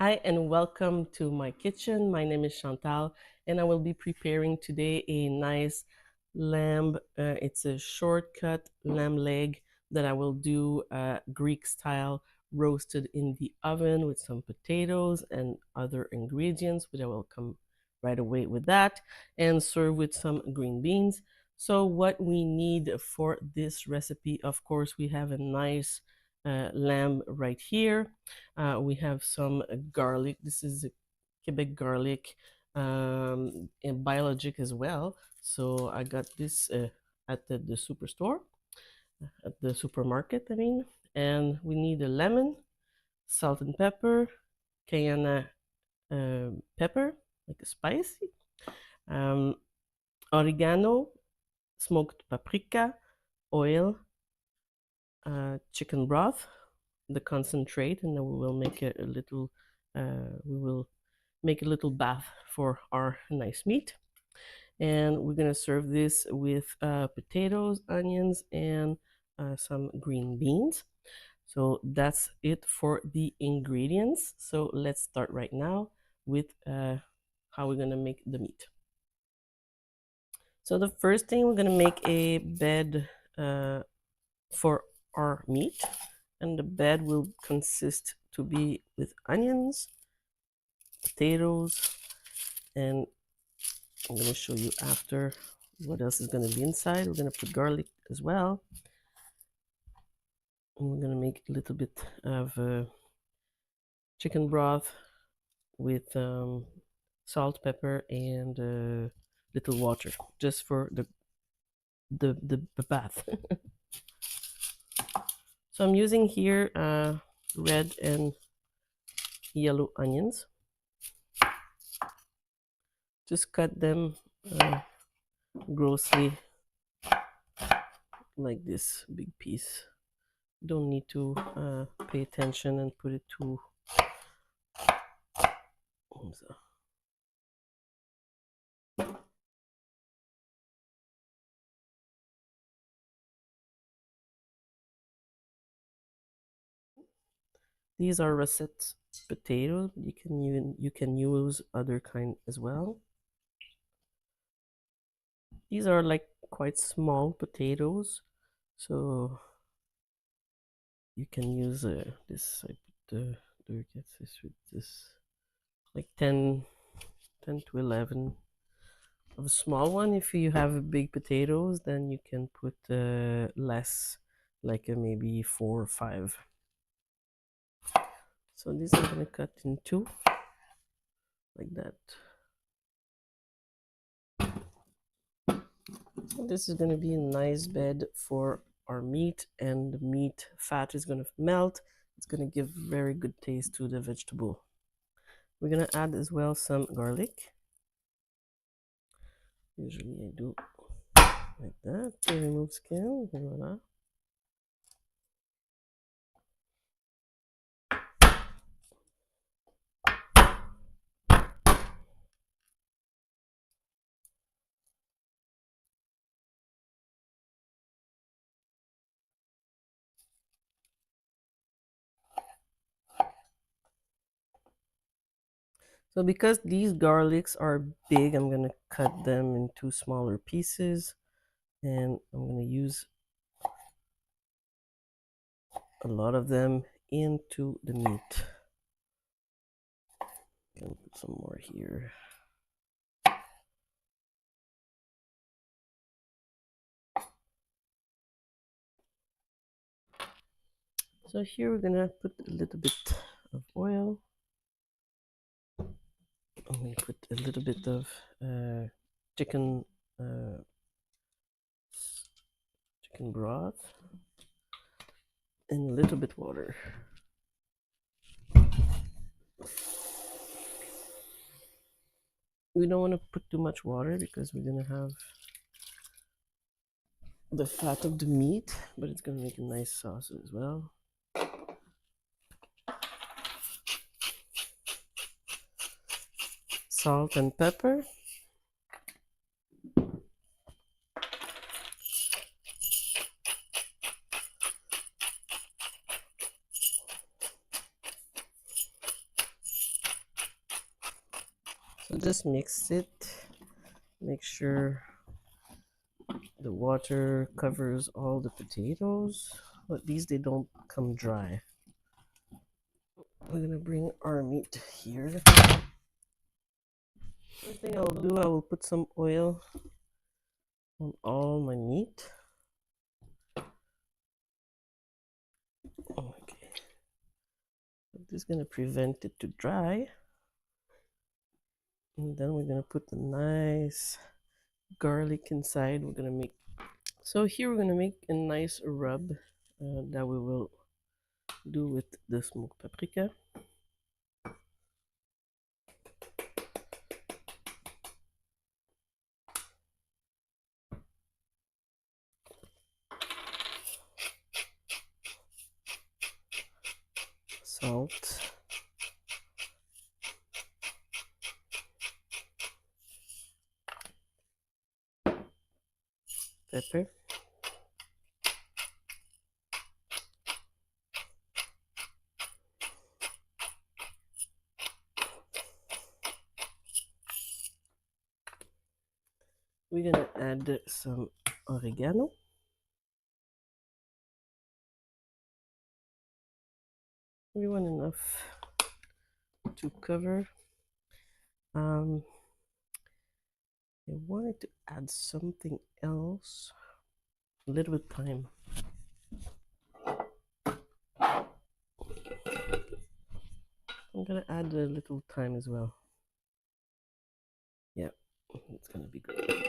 Hi and welcome to my kitchen. My name is Chantal and I will be preparing today a nice lamb. It's a shortcut lamb leg that I will do Greek style, roasted in the oven with some potatoes and other ingredients, which I will come right away with that, and serve with some green beans. So what we need for this recipe, of course, we have a nice lamb right here. We have some garlic. This is a Quebec garlic, and biologic as well. So I got this at the superstore, at the supermarket, I mean. And we need a lemon, salt and pepper, cayenne pepper, like a spicy, um, oregano, smoked paprika, oil, chicken broth, the concentrate, and then we will make a little. We will make a little bath for our nice meat. And we're gonna serve this with potatoes, onions, and some green beans. So that's it for the ingredients. So let's start right now with how we're gonna make the meat. So the first thing, we're gonna make a bed for our meat, and the bed will consist to be with onions, potatoes, and I'm going to show you after what else is going to be inside. We're going to put garlic as well. And we're going to make a little bit of chicken broth with salt, pepper, and little water, just for the bath. So I'm using here red and yellow onions. Just cut them grossly, like this big piece. Don't need to pay attention and put it too. These are russet potatoes. You can use other kind as well. These are like quite small potatoes, so you can use this. I put the this with this, like 10 to 11 of a small one. If you have big potatoes, then you can put less, like maybe 4 or 5. So these I'm gonna cut in two, like that. This is gonna be a nice bed for our meat, and the meat fat is gonna melt. It's gonna give very good taste to the vegetable. We're gonna add as well some garlic. Usually I do like that to remove skin. Voila. So because these garlics are big, I'm gonna cut them into smaller pieces, and I'm gonna use a lot of them into the meat. I'm gonna put some more here. So here we're gonna put a little bit of oil. I'm going to put a little bit of chicken chicken broth and a little bit water. We don't want to put too much water because we're going to have the fat of the meat, but it's going to make a nice sauce as well. Salt and pepper. So just mix it. Make sure the water covers all the potatoes. At least they don't come dry. We're gonna bring our meat here. First thing I'll do, I will put some oil on all my meat. Okay. This is gonna prevent it to dry. And then we're gonna put the nice garlic inside. We're gonna make, so here we're gonna make a nice rub that we will do with the smoked paprika. Salt, pepper, we're gonna add some oregano. We want enough to cover. I wanted to add something else, a little bit of thyme. I'm gonna add a little thyme as well. Yeah, it's gonna be good.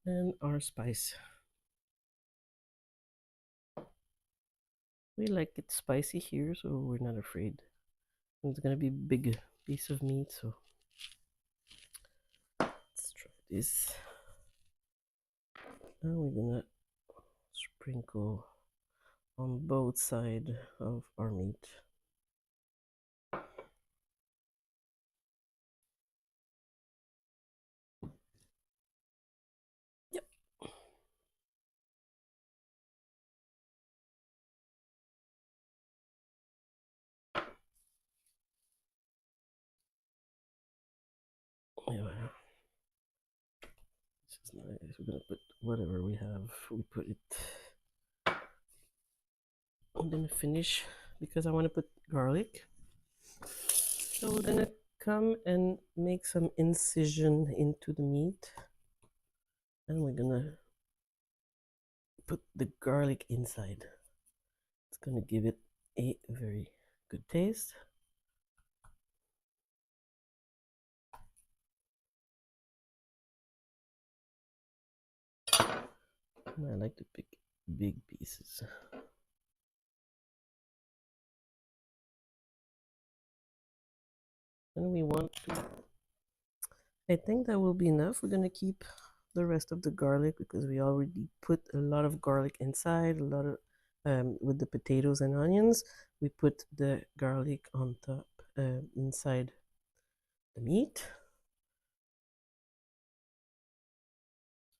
And our spice. We like it spicy here, so we're not afraid. It's gonna be a big piece of meat, so let's try this. Now we're gonna sprinkle on both sides of our meat. Yep. Yeah. This is nice. We're gonna put whatever we have. We put it. I'm gonna finish because I want to put garlic. So we're gonna come and make some incision into the meat, and we're gonna put the garlic inside. It's gonna give it a very good taste. And I like to pick big pieces. And we want to, I think that will be enough. We're gonna keep the rest of the garlic because we already put a lot of garlic inside, a lot of with the potatoes and onions. We put the garlic on top inside the meat.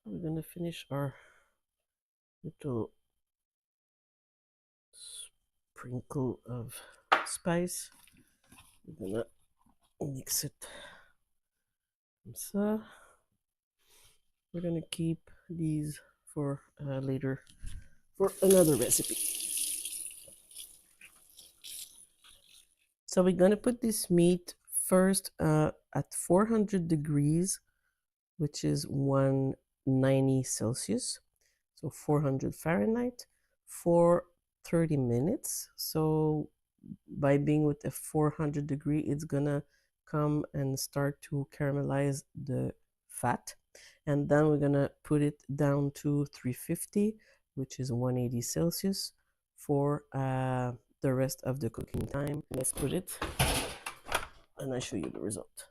We're gonna finish our little sprinkle of spice. We're gonna mix it. So we're gonna keep these for later for another recipe. So we're gonna put this meat first at 400 degrees, which is 190 Celsius, so 400 Fahrenheit, for 30 minutes. So by being with a 400 degree, it's gonna come and start to caramelize the fat. And then we're gonna put it down to 350, which is 180 Celsius, for the rest of the cooking time. Let's put it, and I show you the result.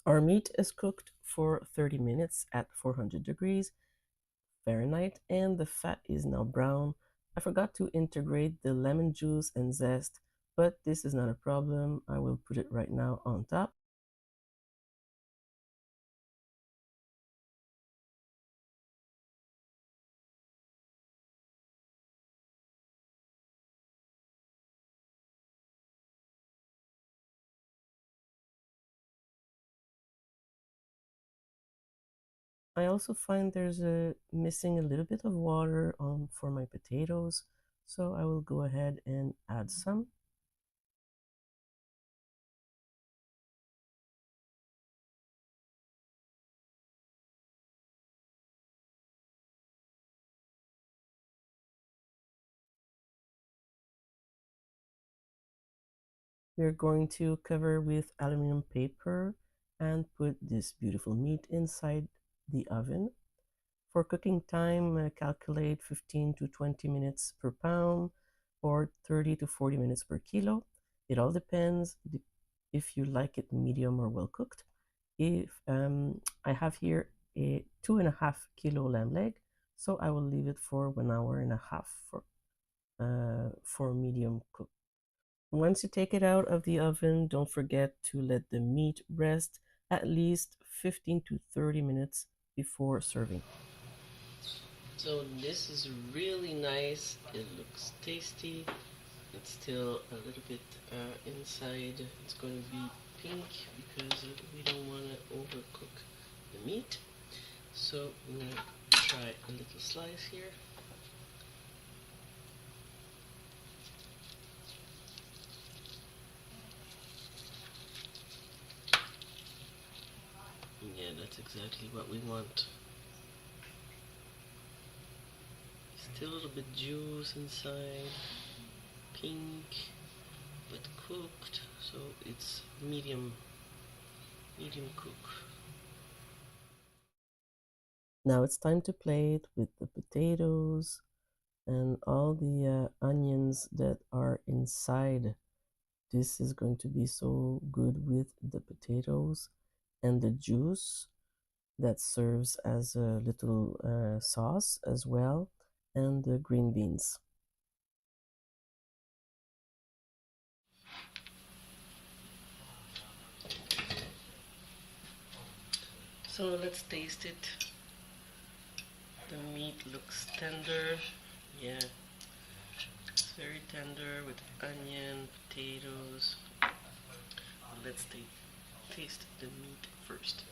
Our meat is cooked for 30 minutes at 400 degrees Fahrenheit, and the fat is now brown. I forgot to integrate the lemon juice and zest, but this is not a problem. I will put it right now on top. I also find there's a missing a little bit of water on for my potatoes, so I will go ahead and add some. We're going to cover with aluminum paper and put this beautiful meat inside the oven. For cooking time, calculate 15 to 20 minutes per pound or 30 to 40 minutes per kilo. It all depends if you like it medium or well cooked. If I have here a 2.5 kilo lamb leg, so I will leave it for 1 hour and a half for medium cook. Once you take it out of the oven, don't forget to let the meat rest at least 15 to 30 minutes before serving. So this is really nice. It looks tasty. It's still a little bit inside. It's going to be pink because we don't want to overcook the meat. So I'm going to try a little slice here. Yeah, that's exactly what we want. Still a little bit juice inside, pink, but cooked, so it's medium cook. Now it's time to plate with the potatoes and all the onions that are inside. This is going to be so good with the potatoes and the juice that serves as a little sauce as well, and the green beans. So let's taste it. The meat looks tender. Yeah, it's very tender with onion, potatoes. Let's taste the meat first.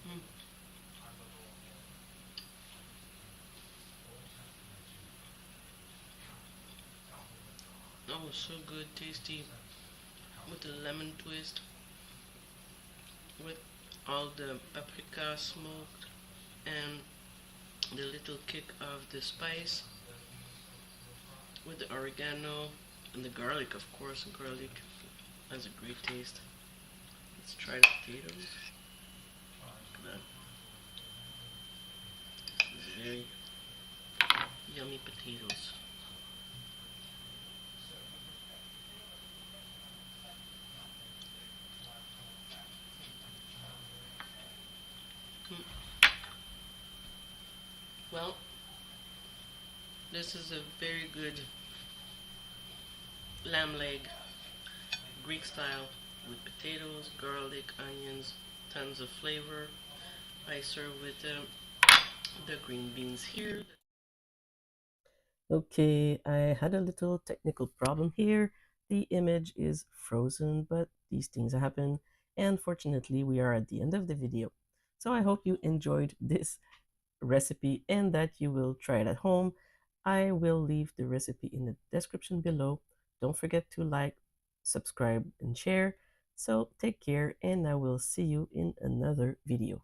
Mm. Oh, so good, tasty, with a lemon twist, with all the paprika smoked, and the little kick of the spice, with the oregano, and the garlic, of course. Garlic has a great taste. Let's try the potatoes. Look at that. This is very yummy potatoes. Mm. Well, this is a very good lamb leg, Greek style, with potatoes, garlic, onions, tons of flavor. I serve with the green beans here. Okay, I had a little technical problem here. The image is frozen, but these things happen. And fortunately, we are at the end of the video. So I hope you enjoyed this recipe and that you will try it at home. I will leave the recipe in the description below. Don't forget to like, subscribe, and share. So take care, and I will see you in another video.